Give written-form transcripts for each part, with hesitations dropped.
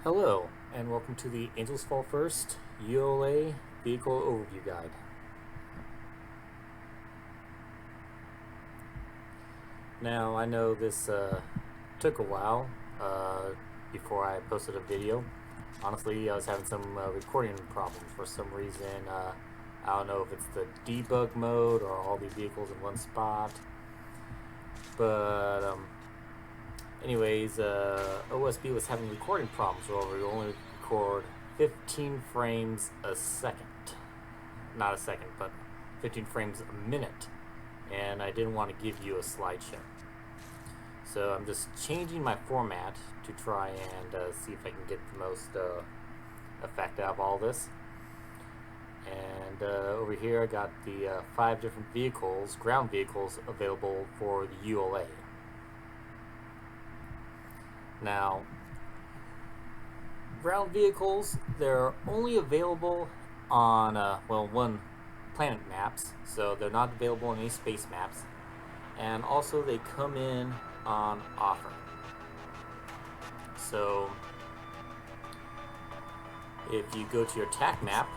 Hello, and welcome to the Angels Fall First ULA Vehicle Overview Guide. Now, I know this took a while before I posted a video. Honestly, I was having some recording problems for some reason. I don't know if it's the debug mode or all these vehicles in one spot. But anyways, OSB was having recording problems where we only record 15 frames a second. Not a second, but 15 frames a minute. And I didn't want to give you a slideshow. So I'm just changing my format to try and see if I can get the most effect out of all this. And over here I got the 5 different vehicles, ground vehicles, available for the ULA. Now, ground vehicles, they're only available on, one, planet maps, so they're not available on any space maps. And also they come in on offer. So, if you go to your TAC map,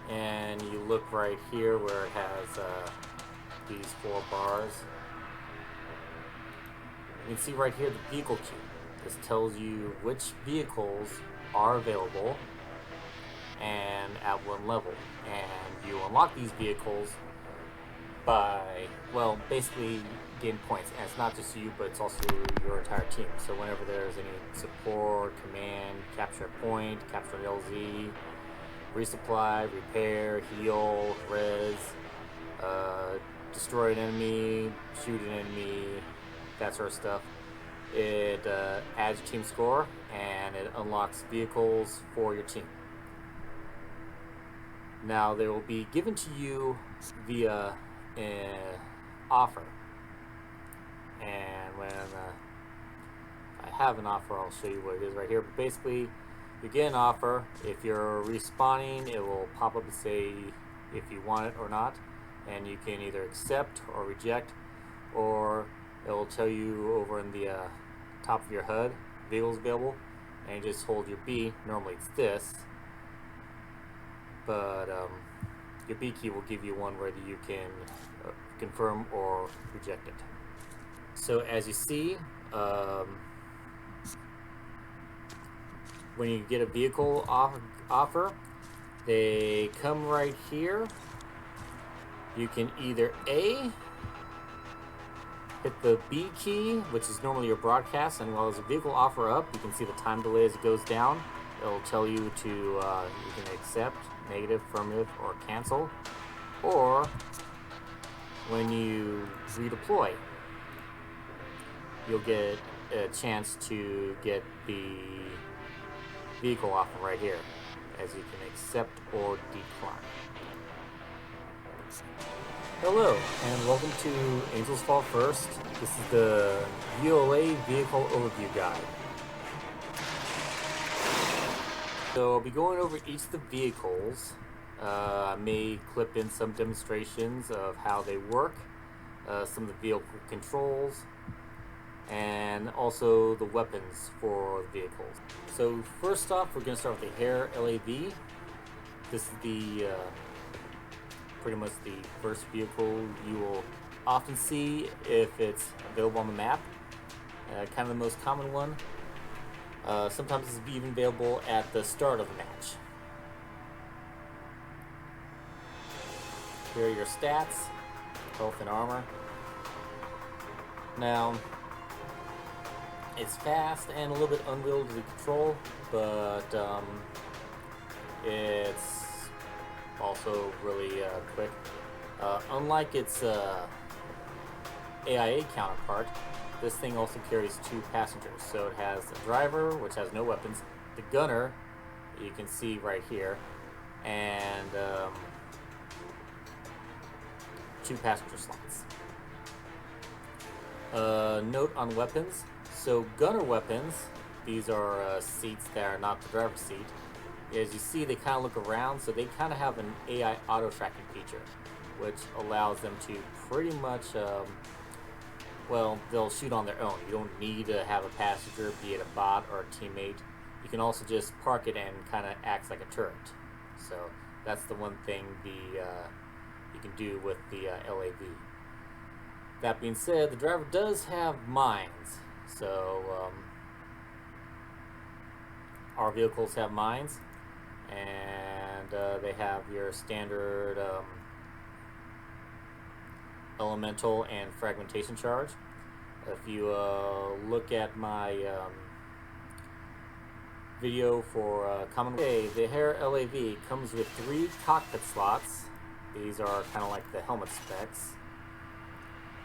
and you look right here where it has these 4 bars, you can see right here the vehicle queue. This tells you which vehicles are available and at what level. And you unlock these vehicles by, well, basically getting points. And it's not just you, but it's also your entire team. So whenever there's any support, command, capture a point, capture an LZ, resupply, repair, heal, res, destroy an enemy, shoot an enemy, that sort of stuff, it adds your team score and it unlocks vehicles for your team. Now they will be given to you via an offer, and when I have an offer, I'll show you what it is right here. But basically, you get an offer. If you're respawning, it will pop up and say if you want it or not, and you can either accept or reject, or it will tell you over in the top of your HUD, vehicles available, and you just hold your B. Normally it's this, but your B key will give you one where you can confirm or reject it. So as you see, when you get a vehicle offer, they come right here. You can either A, hit the B key, which is normally your broadcast, and while there's a vehicle offer up, you can see the time delay as it goes down. It'll tell you to, you can accept, negative, affirmative, or cancel. Or, when you redeploy, you'll get a chance to get the vehicle offer right here, as you can accept or decline. Hello, and welcome to Angels Fall First. This is the ULA Vehicle Overview Guide. So I'll be going over each of the vehicles. I may clip in some demonstrations of how they work, some of the vehicle controls, and also the weapons for the vehicles. So first off, we're going to start with the Hare LAV. This is the pretty much the first vehicle you will often see if it's available on the map. Kind of the most common one. Sometimes it's even available at the start of the match. Here are your stats, health and armor. Now, it's fast and a little bit unwieldy to control, but it's also really quick. Unlike its AIA counterpart, this thing also carries 2 passengers. So it has a driver, which has no weapons, the gunner, you can see right here, and 2 passenger slots. Note on weapons. So gunner weapons, these are seats that are not the driver's seat. As you see, they kind of look around, so they kind of have an AI auto tracking feature, which allows them to pretty much well, they'll shoot on their own. You don't need to have a passenger, be it a bot or a teammate. You can also just park it and kind of acts like a turret. So that's the one thing you can do with the LAV. That being said, the driver does have mines. So our vehicles have mines, and they have your standard elemental and fragmentation charge. If you look at my video for common, the Hare LAV comes with 3 cockpit slots. These are kind of like the helmet specs,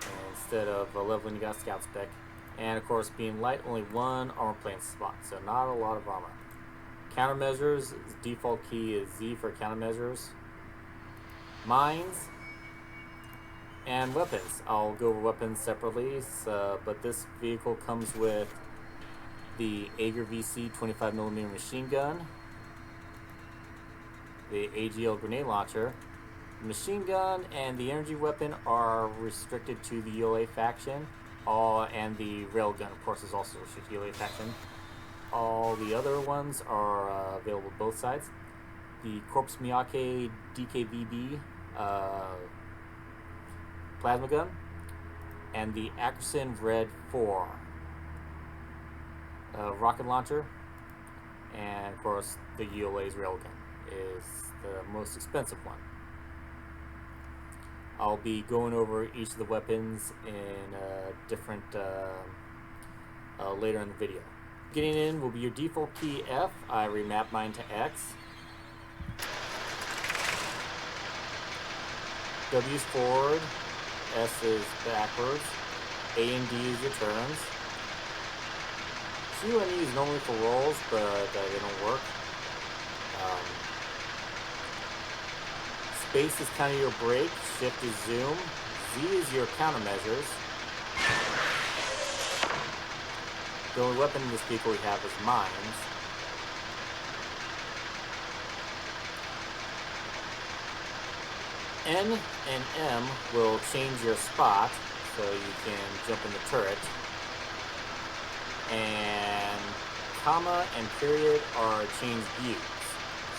and instead of a leveling, you got scout spec. And of course, being light, only 1 armor plane slot, so not a lot of armor. Countermeasures, default key is Z for countermeasures. Mines and weapons. I'll go over weapons separately, but this vehicle comes with the Aeger VC 25mm machine gun, the AGL grenade launcher. The machine gun and the energy weapon are restricted to the ULA faction, and the Railgun, of course, is also restricted to the ULA faction. All the other ones are available both sides. The Corps-Miyaki DV-B plasma gun, and the Ackerson Red 4 rocket launcher, and of course the ULA's railgun is the most expensive one. I'll be going over each of the weapons in different later in the video. Getting in will be your default key F. I remap mine to X. W is forward, S is backwards, A and D is your turns. Q and E is normally for rolls, but they don't work. Space is kind of your brake, shift is zoom, Z is your countermeasures. The only weapon in this vehicle we have is mines. N and M will change your spot, so you can jump in the turret. And comma and period are change views.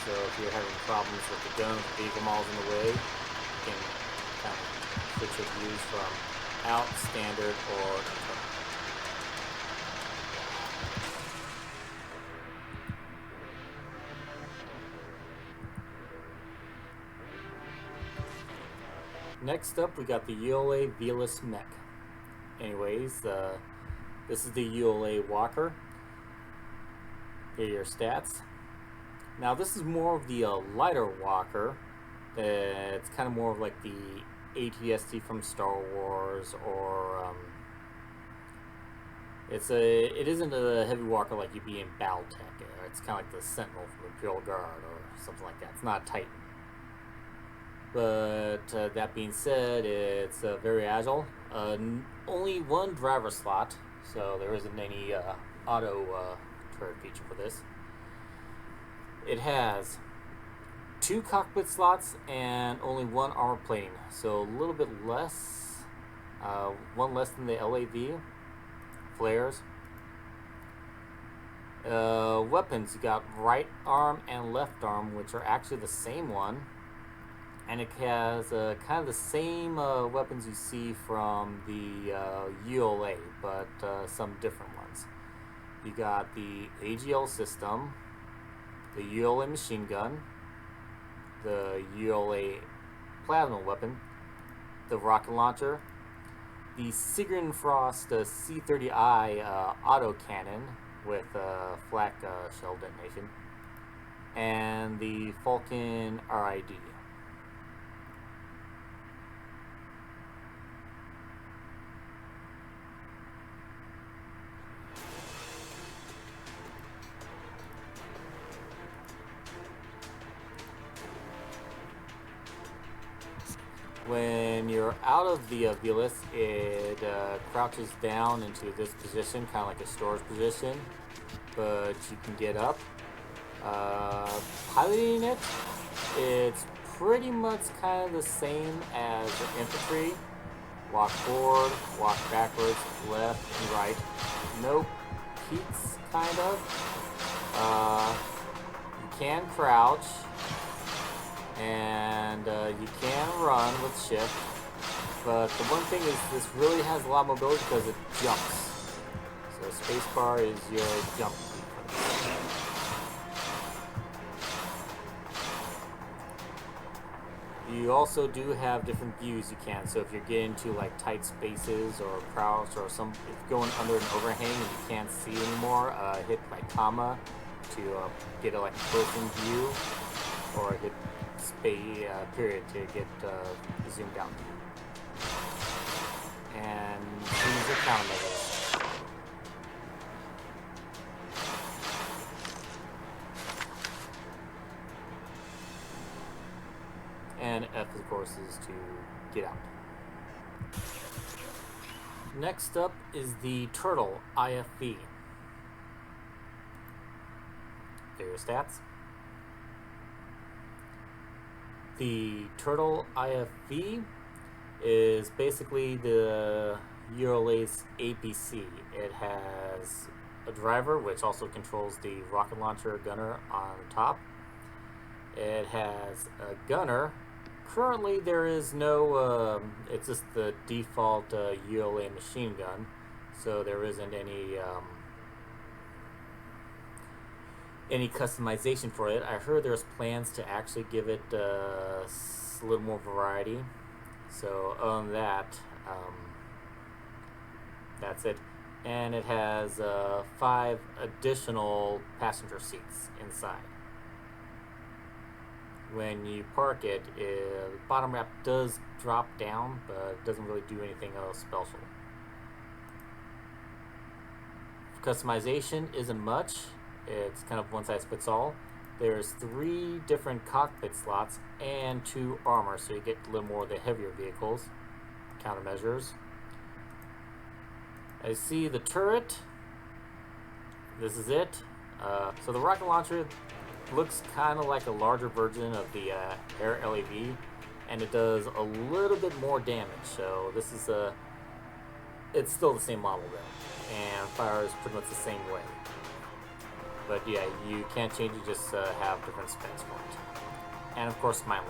So if you're having problems with the gun, with the vehicle models in the way, you can kind of switch your views from out, standard, or internal. Next up, we got the ULA Velius Mech. Anyways, this is the ULA Walker. Here are your stats. Now, this is more of the lighter Walker. It's kind of more of like the ATST from Star Wars, or it isn't a heavy Walker like you'd be in Battletech. It's kind of like the Sentinel from Imperial Guard or something like that. It's not a Titan. But that being said, it's very agile. Only 1 driver slot, so there isn't any auto turret feature for this. It has 2 cockpit slots and only 1 armor plating, so a little bit less, 1 less than the LAV. Flares. Weapons, you got right arm and left arm, which are actually the same one. And it has kind of the same weapons you see from the ULA, but some different ones. You got the AGL system, the ULA machine gun, the ULA plasma weapon, the rocket launcher, the Sigurn-Fost C-30I autocannon with flak shell detonation, and the Falken RID. When you're out of the Velius, it crouches down into this position, kind of like a storage position, but you can get up. Piloting it, it's pretty much kind of the same as the infantry, walk forward, walk backwards, left and right. No peaks, kind of. You can crouch, and you can run with shift. But the one thing is, this really has a lot of mobility because it jumps. So spacebar is your jump key. You also do have different views you can. So if you're getting to like tight spaces or crouch, or if you're going under an overhang and you can't see anymore, hit like comma to get a like close-in view, or hit period to get zoomed out. And these are countermeasures. And F, of course, is to get out. Next up is the Turtle IFV. There are your stats. The Turtle IFV is basically the ULA's APC. It has a driver, which also controls the rocket launcher gunner on top. It has a gunner. Currently, there is no, it's just the default ULA machine gun, so there isn't any customization for it. I heard there's plans to actually give it a little more variety. So on that, that's it. And it has 5 additional passenger seats inside. When you park it, the bottom wrap does drop down, but it doesn't really do anything else special. Customization isn't much. It's kind of one size fits all. There's 3 different cockpit slots and 2 armor, so you get a little more of the heavier vehicles. Countermeasures. I see the turret. This is it. So the rocket launcher looks kind of like a larger version of the Hare LAV, and it does a little bit more damage. So this is it's still the same model though, and fires pretty much the same way. But yeah, you can't change it, just have different specs for it. And of course, smiling.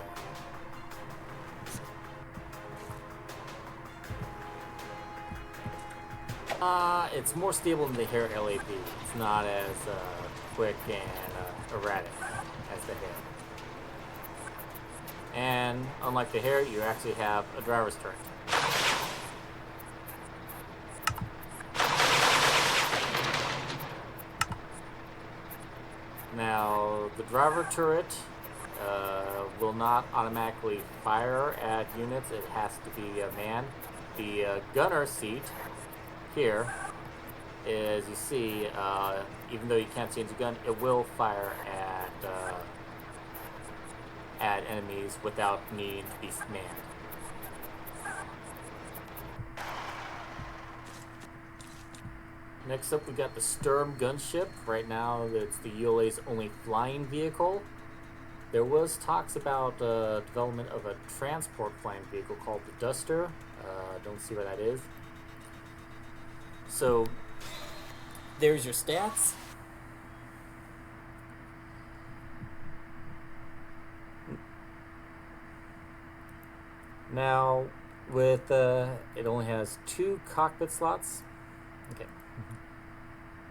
It's more stable than the Hare LAV. It's not as quick and erratic as the Hare. And unlike the Hare, you actually have a driver's turret. Now, the driver turret will not automatically fire at units. It has to be manned. The gunner seat here, as you see, even though you can't change the gun, it will fire at enemies without needing to be manned. Next up, we got the Sturm Gunship. Right now, it's the ULA's only flying vehicle. There was talks about development of a transport flying vehicle called the Duster. Don't see where that is. So, there's your stats. Now, with it only has 2 cockpit slots. Okay.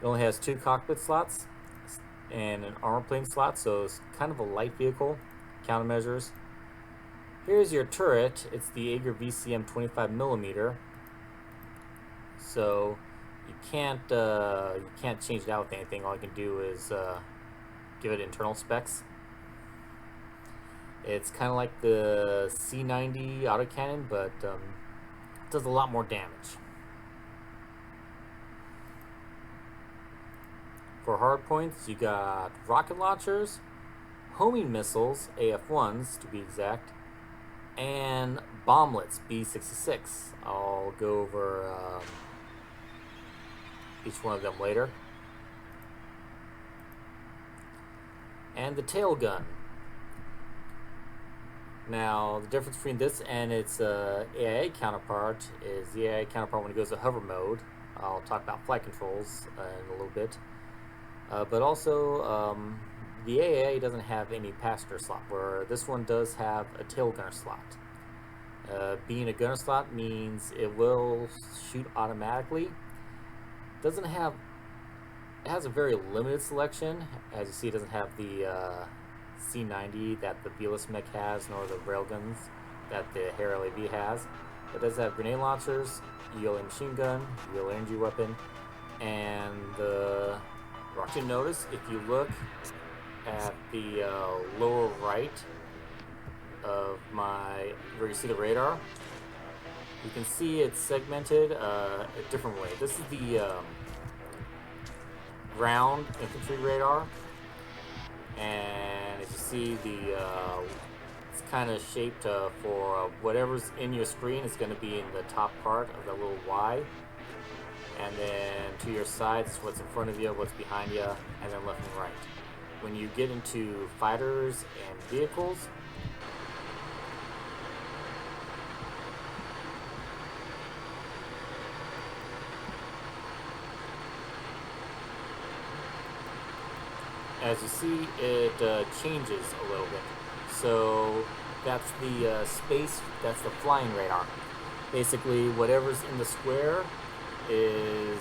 It only has 2 cockpit slots and an armor plane slot, so it's kind of a light vehicle. Countermeasures. Here's your turret. It's the Aeger VC 25mm. So you can't change it out with anything. All you can do is give it internal specs. It's kind of like the C90 autocannon, but it does a lot more damage. For hard points, you got rocket launchers, homing missiles, AF-1s to be exact, and bomblets, B-66. I'll go over each one of them later. And the tail gun. Now, the difference between this and its AIA counterpart is the AIA counterpart when it goes to hover mode. I'll talk about flight controls in a little bit. But also, the AIA doesn't have any passenger slot, where this one does have a tail gunner slot. Being a gunner slot means it will shoot automatically. It has a very limited selection. As you see, it doesn't have the C90 that the Velius Mech has, nor the railguns that the Hare LAV has. It does have grenade launchers, ULA machine gun, ULA energy weapon, and the what you notice if you look at the lower right of where you see the radar, you can see it's segmented a different way. This is the ground infantry radar, and as you see, it's kind of shaped for whatever's in your screen is going to be in the top part of the little Y, and then to your sides, what's in front of you, what's behind you, and then left and right. When you get into fighters and vehicles, as you see, it changes a little bit. So that's the space, that's the flying radar. Basically, whatever's in the square is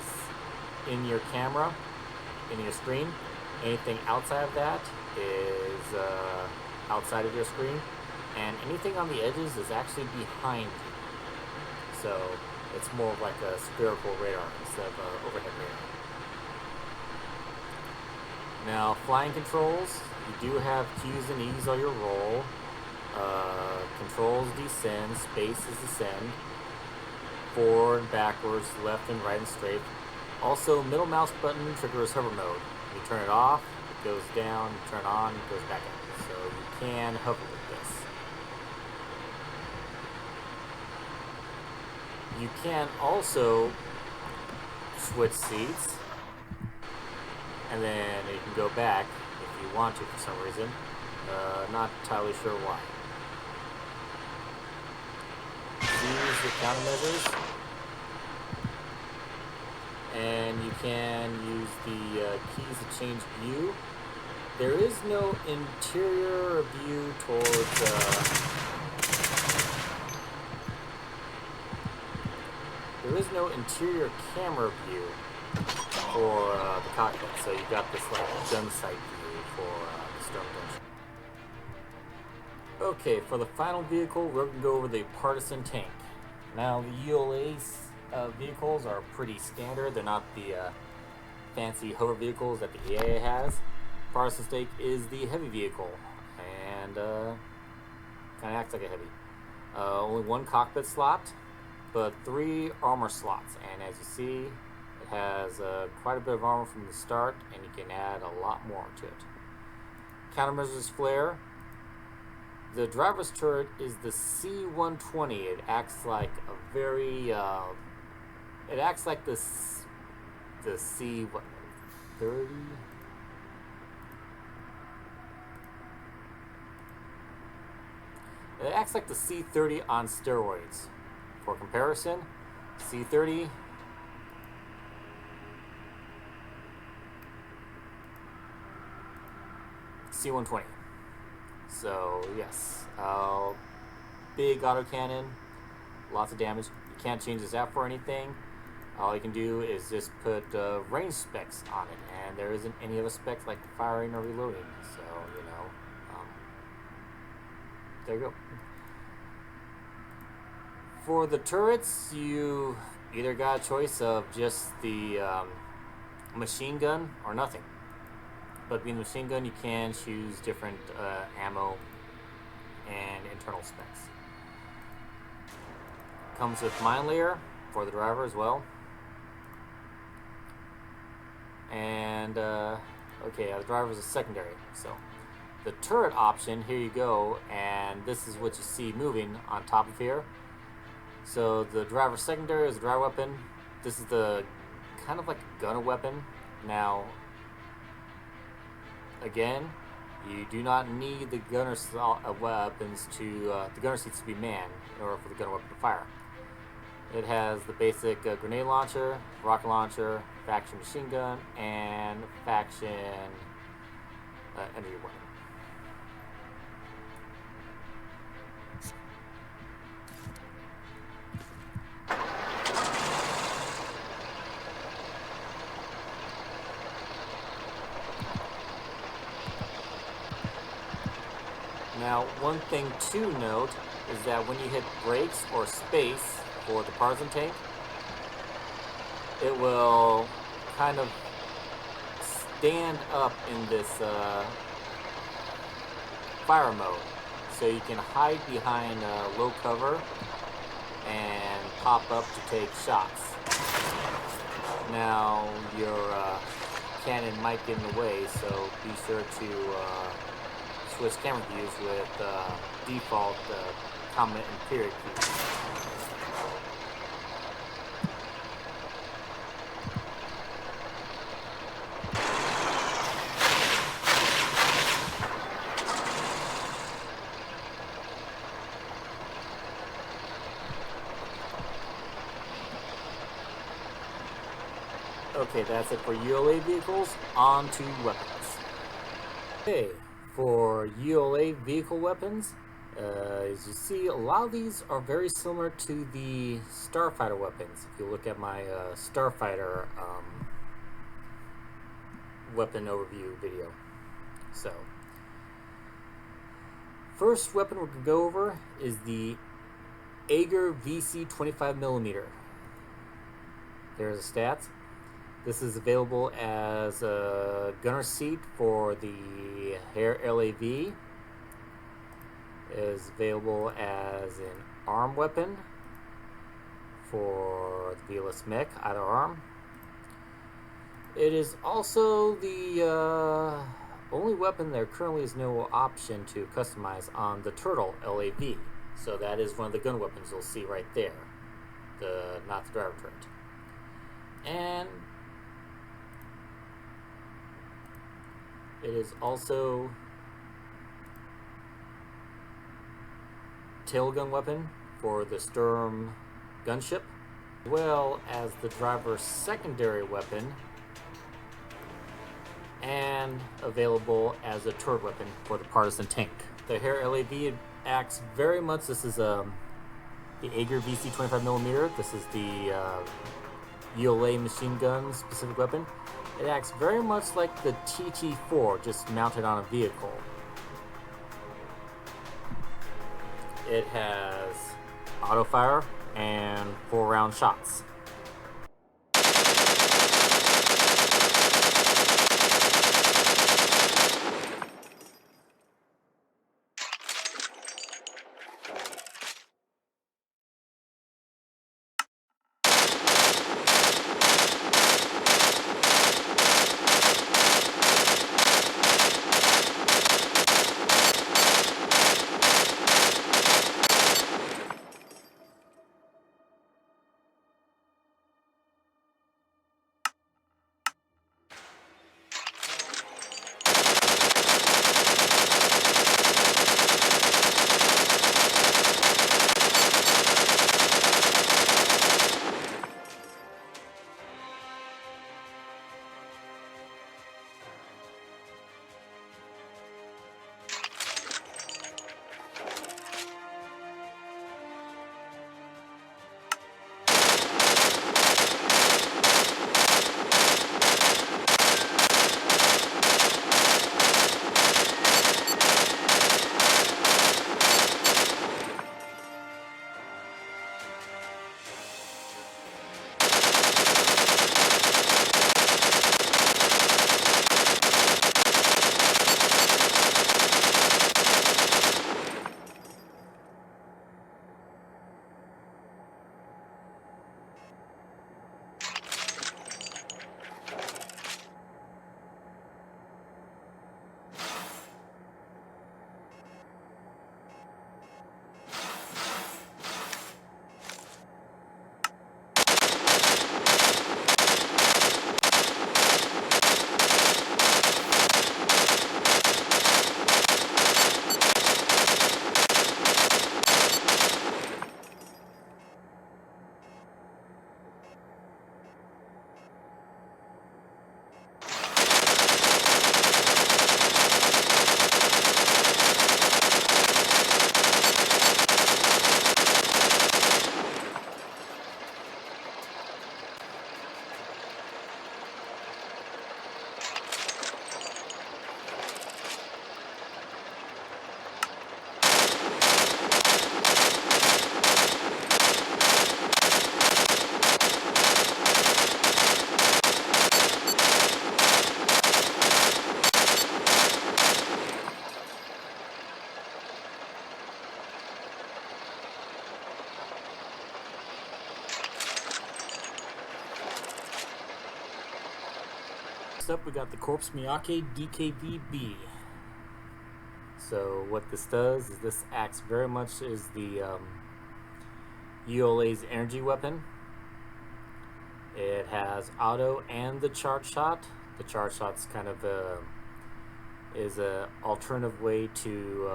in your camera, in your screen. Anything outside of that is outside of your screen. And anything on the edges is actually behind you. So it's more like a spherical radar instead of overhead radar. Now, flying controls, you do have Q's and E's on your roll. Controls descend, space is ascend. Forward, backwards, left and right and straight. Also, middle mouse button triggers hover mode. You turn it off, it goes down, you turn it on, it goes back up. So you can hover with this. You can also switch seats, and then you can go back if you want to for some reason. Not entirely sure why. Use your countermeasures, and you can use the keys to change view. There is no interior view towards there is no interior camera view for the cockpit, so you've got this like gun sight view for the Sturm Gunship. Okay, for the final vehicle, we're going to go over the Partisan Tank. Now, the ULA vehicles are pretty standard. They're not the fancy hover vehicles that the EAA has. Partisan Tank is the heavy vehicle, and kind of acts like a heavy. Only one cockpit slot, but 3 armor slots, and as you see, it has quite a bit of armor from the start, and you can add a lot more to it. Countermeasures flare. The driver's turret is the C-120. It acts like a very, it acts like the C, what, 30? It acts like the C-30 on steroids. For comparison, C-30 C-120. So yes, big autocannon, lots of damage. You can't change this out for anything. All you can do is just put range specs on it, and there isn't any other specs like firing or reloading. So you know, there you go. For the turrets, you either got a choice of just the machine gun or nothing. But being the machine gun, you can choose different ammo and internal specs. Comes with mine layer for the driver as well. And okay, the driver is a secondary. So the turret option, here you go, and this is what you see moving on top of here. So the driver secondary is the driver weapon. This is the kind of like a gunner weapon. Now, again, You do not need the gunner weapons to the gunner seats to be manned in order for the gunner weapon to fire. It has the basic grenade launcher, rocket launcher, faction machine gun, and faction energy weapon. Now, one thing to note is that when you hit brakes or space for the Partisan Tank, it will kind of stand up in this fire mode. So you can hide behind low cover and pop up to take shots. Now, your cannon might get in the way, so be sure to switch camera views with default comment and period keys. Okay, that's it for ULA vehicles. On to weapons. Okay, for ULA vehicle weapons, as you see, a lot of these are very similar to the Starfighter weapons. If you look at my Starfighter weapon overview video. So, first weapon we're going to go over is the Aeger VC 25mm. There's the stats. This is available as a gunner seat for the Hare LAV. It is available as an arm weapon for the Velius Mech, either arm. It is also the only weapon there currently is no option to customize on the Turtle LAV. So that is one of the gun weapons you'll see right there, not the driver turret. And it is also tail gun weapon for the Sturm Gunship, as well as the driver's secondary weapon, and available as a turret weapon for the Partisan Tank. The Hare LAV acts very much, this is the Aeger VC 25mm, this is the ULA machine gun specific weapon. It acts very much like the TT4, just mounted on a vehicle. It has auto fire and 4-round shots. up, we got the Corps-Miyaki DV-B. So what this does is this acts very much as the ULA's energy weapon. It has auto and the charge shot. The charge shot's kind of is an alternative way to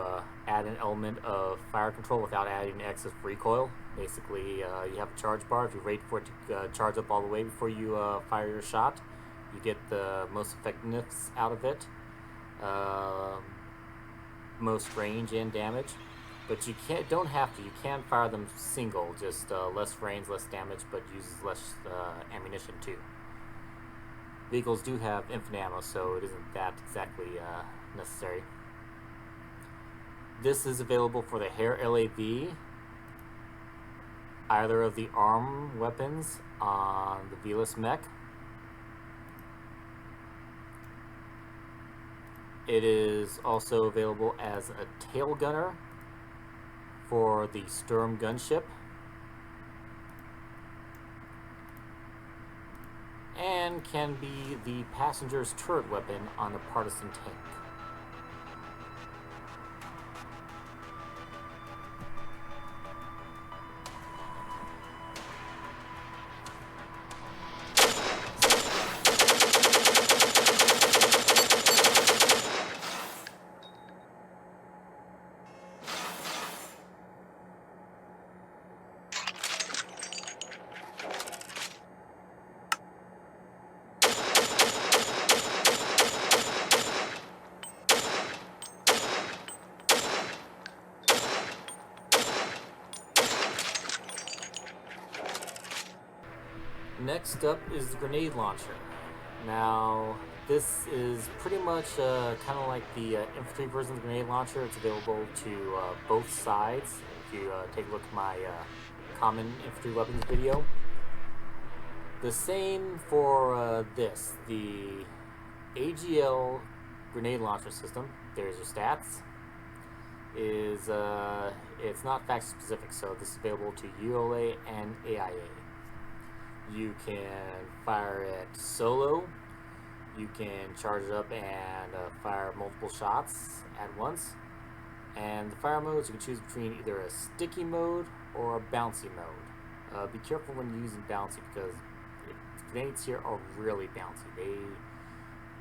add an element of fire control without adding excess recoil. Basically, you have a charge bar. If you wait for it to charge up all the way before you fire your shot, you get the most effectiveness out of it, most range and damage. But you don't have to. You can fire them single, just less range, less damage, but uses less ammunition too. Vehicles do have infinite ammo, so it isn't that exactly necessary. This is available for the Hare LAV, either of the arm weapons on the Velius Mech. It is also available as a tail gunner for the Sturm Gunship, and can be the passenger's turret weapon on the Partisan Tank. Next up is the grenade launcher. Now, this is pretty much kind of like the infantry version of the grenade launcher. It's available to both sides. If you take a look at my common infantry weapons video. The same for this, the AGL grenade launcher system. There's your stats. It's not faction specific, so this is available to ULA and AIA. You can fire it solo, you can charge it up and fire multiple shots at once, and the fire modes, you can choose between either a sticky mode or a bouncy mode. Be careful when using bouncy, because grenades here are really bouncy. They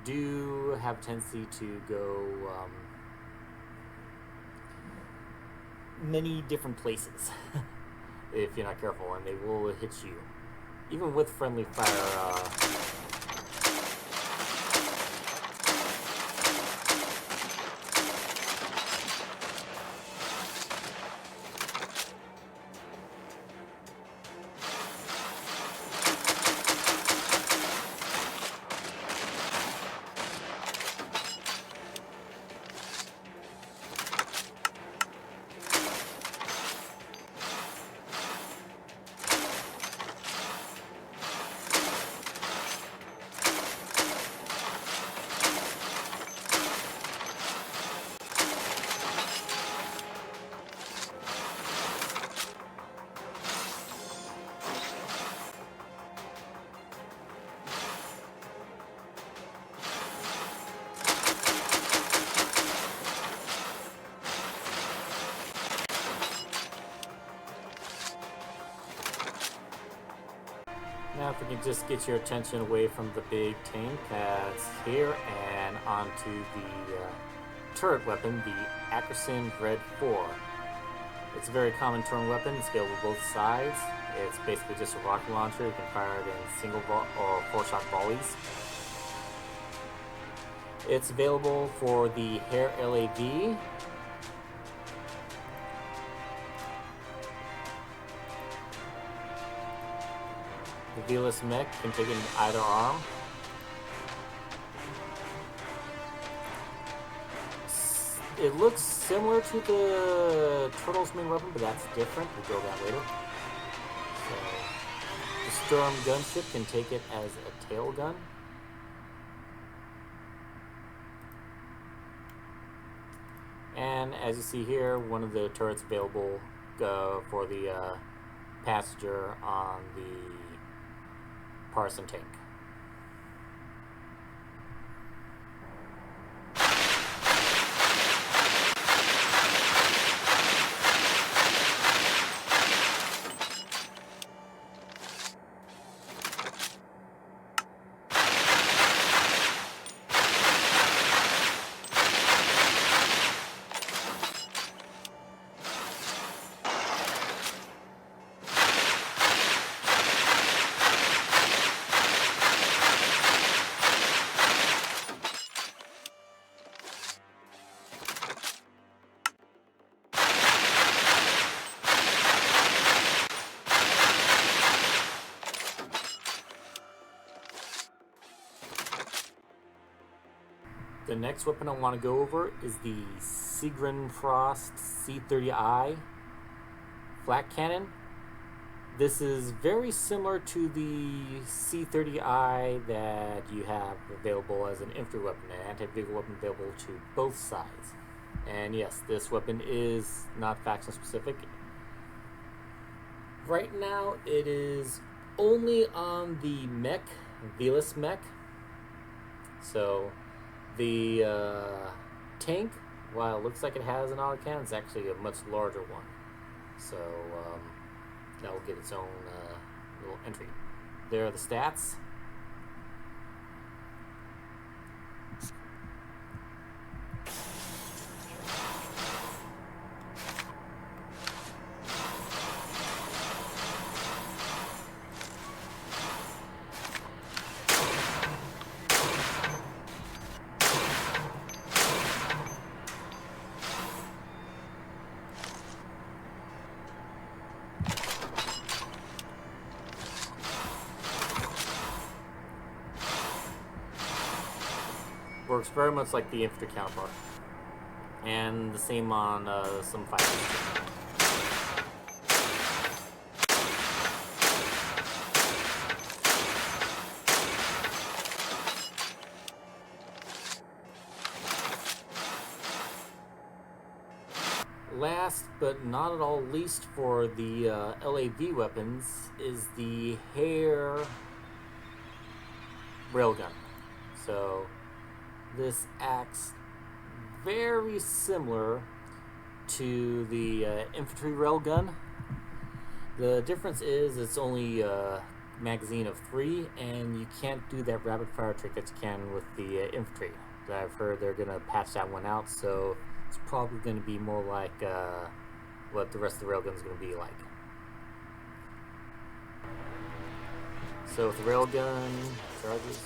do have a tendency to go many different places if you're not careful, and they will hit you. Even with friendly fire, now if we can just get your attention away from the big tank that's here and onto the turret weapon, the Ackerson Red 4. It's a very common turret weapon. It's available both sides. It's basically just a rocket launcher. You can fire it in single or 4-shot volleys. It's available for the Hare LAV. The Velius Mech can take it in either arm. It looks similar to the Turtle's main weapon, but that's different. We'll go that later. So, the Sturm Gunship can take it as a tail gun. And as you see here, one of the turrets available for the passenger on the Partisan Tank. The next weapon I want to go over is the Sigurn-Fost C30I flat cannon. This is very similar to the C30I that you have available as an infantry weapon, an anti-vehicle weapon available to both sides. And yes, this weapon is not faction specific. Right now it is only on the mech, Velius Mech. So the tank, while it looks like it has an autocannon, it's actually a much larger one. So that will get its own little entry. There are the stats. Works very much like the infantry counterpart, and the same on some fighters. Last but not at all least for the LAV weapons is the Hare Railgun. So this acts very similar to the infantry railgun. The difference is it's only a magazine of 3, and you can't do that rapid fire trick that you can with the infantry. I've heard they're going to patch that one out, so it's probably going to be more like what the rest of the railgun is going to be like. So with the railgun charges.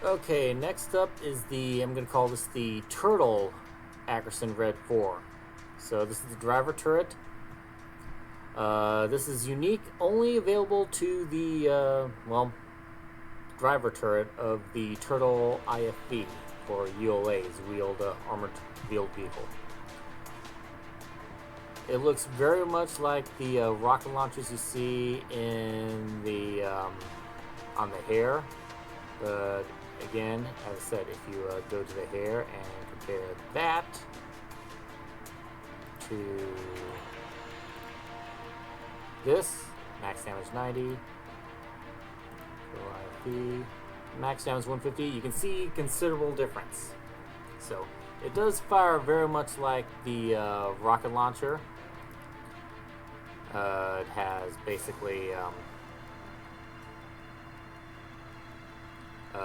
Okay, next up is I'm going to call this the Turtle Ackerson Red 4. So this is the driver turret. This is unique, only available to the, driver turret of the Turtle IFV for ULA's Wheeled Armored Wheeled Vehicle. It looks very much like the rocket launchers you see in the on the Hare, but again, as I said, if you go to the Hare and compare that to this, max damage 90, max damage 150, you can see considerable difference. So it does fire very much like the rocket launcher. It has basically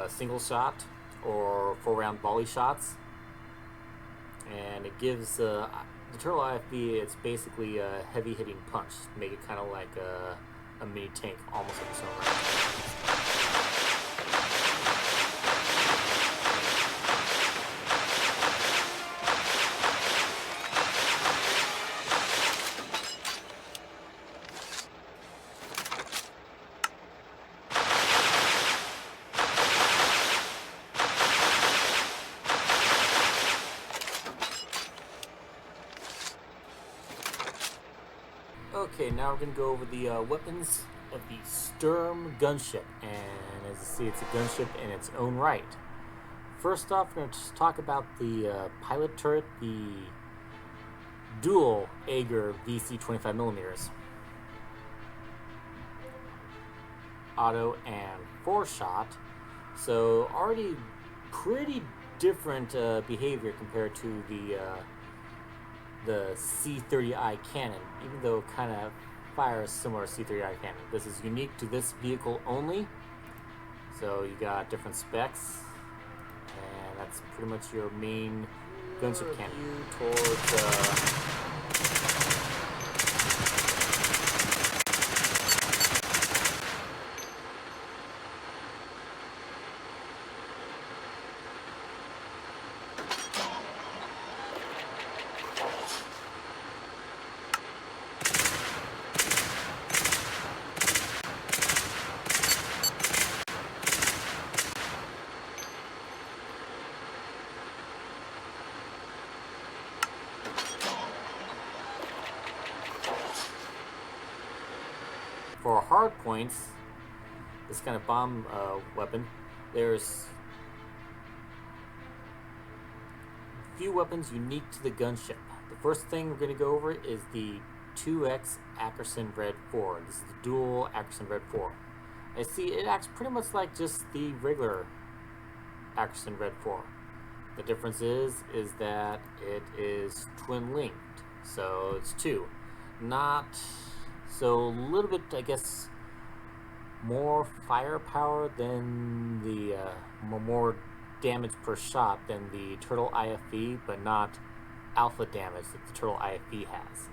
single shot or 4-round volley shots, and it gives the Turtle IFV, it's basically a heavy hitting punch to make it kind of like a mini tank, almost of its own right. Okay, now we're going to go over the weapons of the Sturm Gunship, and as you see, it's a gunship in its own right. First off, we're going to talk about the pilot turret, the dual Aeger VC 25mm. Auto and 4-shot, so already pretty different behavior compared to the C30I cannon, even though it kind of fires similar to C30I cannon. This is unique to this vehicle only, so you got different specs, and that's pretty much your main gunship cannon towards for hard points, this kind of bomb weapon, there's a few weapons unique to the gunship. The first thing we're going to go over is the 2X Ackerson Red 4. This is the dual Ackerson Red 4. I see it acts pretty much like just the regular Ackerson Red 4. The difference is that it is twin linked, so it's two. Not so a little bit, I guess, more firepower than the more damage per shot than the Turtle IFV, but not alpha damage that the Turtle IFV has.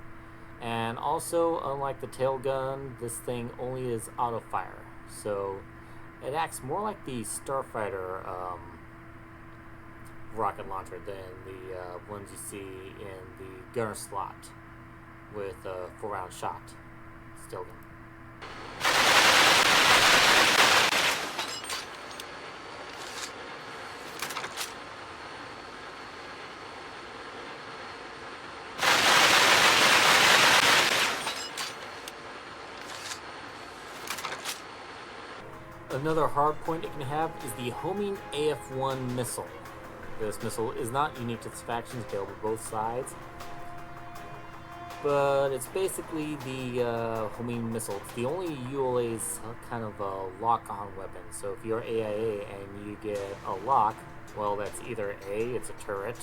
And also, unlike the tail gun, this thing only is auto fire, so it acts more like the Starfighter rocket launcher than the ones you see in the gunner slot with a 4-round shot. Still gun. Another hard point it can have is the homing AF-1 missile. This missile is not unique to this faction, it's available both sides. But it's basically the homing missile. It's the only ULA's kind of a lock-on weapon. So if you're AIA and you get a lock, well, that's either A, it's a turret,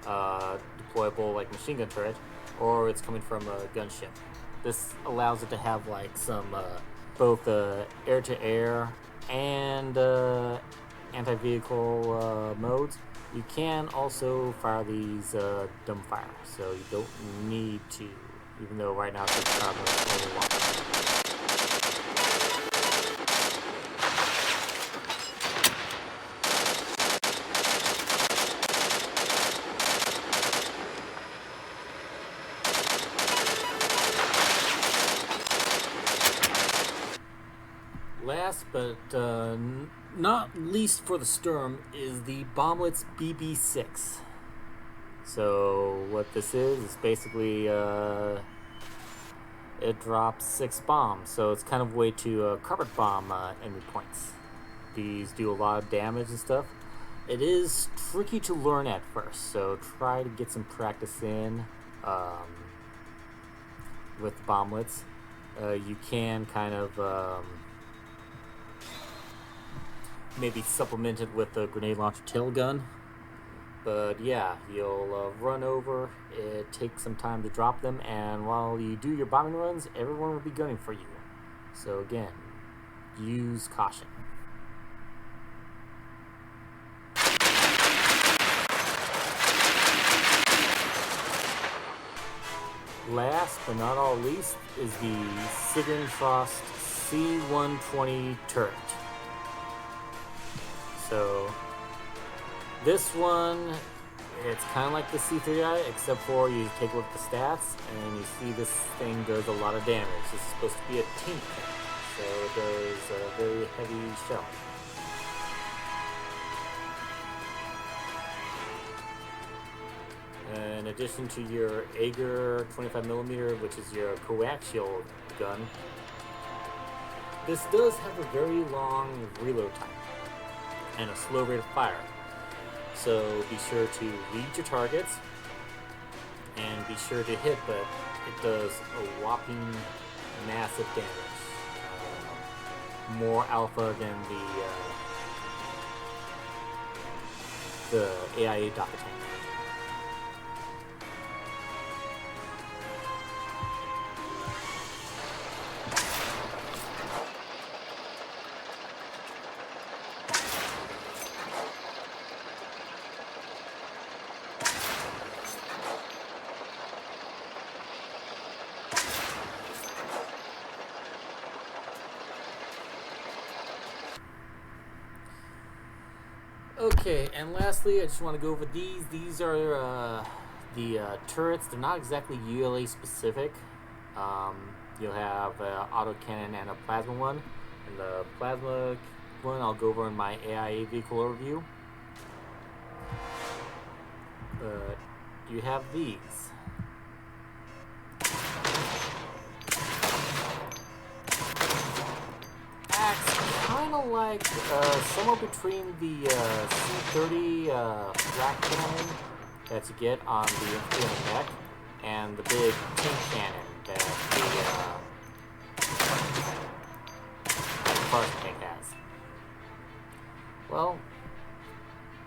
deployable like machine gun turret, or it's coming from a gunship. This allows it to have like some both air-to-air and anti-vehicle modes. You can also fire these dumbfire, so you don't need to, even though right now it's just only one. Last but not least for the Sturm is the Bomblets BB6. So what this is basically it drops 6 bombs, so it's kind of a way to carpet bomb enemy points. These do a lot of damage and stuff. It is tricky to learn at first, so try to get some practice in with the Bomblets. You can kind of maybe supplement it with a grenade launcher tail gun, but yeah, you'll run over. It takes some time to drop them, and while you do your bombing runs, everyone will be gunning for you. So again, use caution. Last but not all least is the Sigurn-Fost C120 turret. So this one, it's kind of like the C3i, except for you take a look at the stats and you see this thing does a lot of damage. This is supposed to be a tank, so it does a very heavy shell. In addition to your Aeger 25mm, which is your coaxial gun, this does have a very long reload time and a slow rate of fire. So be sure to read your targets and be sure to hit, but it does a whopping massive damage. More alpha than the AIA Docker tank. Okay, and lastly, I just want to go over these. These are the turrets. They're not exactly ULA specific. You'll have an autocannon and a plasma one. And the plasma one I'll go over in my AIA vehicle overview. You have these. Acts kind of like somewhere between the C30 flat cannon that you get on the Imperial Mech and the big tank cannon that the Partisan Tank has. Well,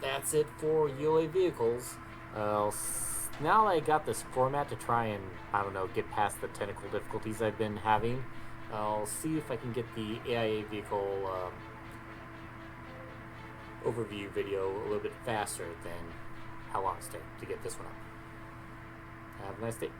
that's it for ULA vehicles. Now that I got this format to try and, I don't know, get past the technical difficulties I've been having, I'll see if I can get the AIA vehicle overview video a little bit faster than how long it's taken to get this one up. Have a nice day.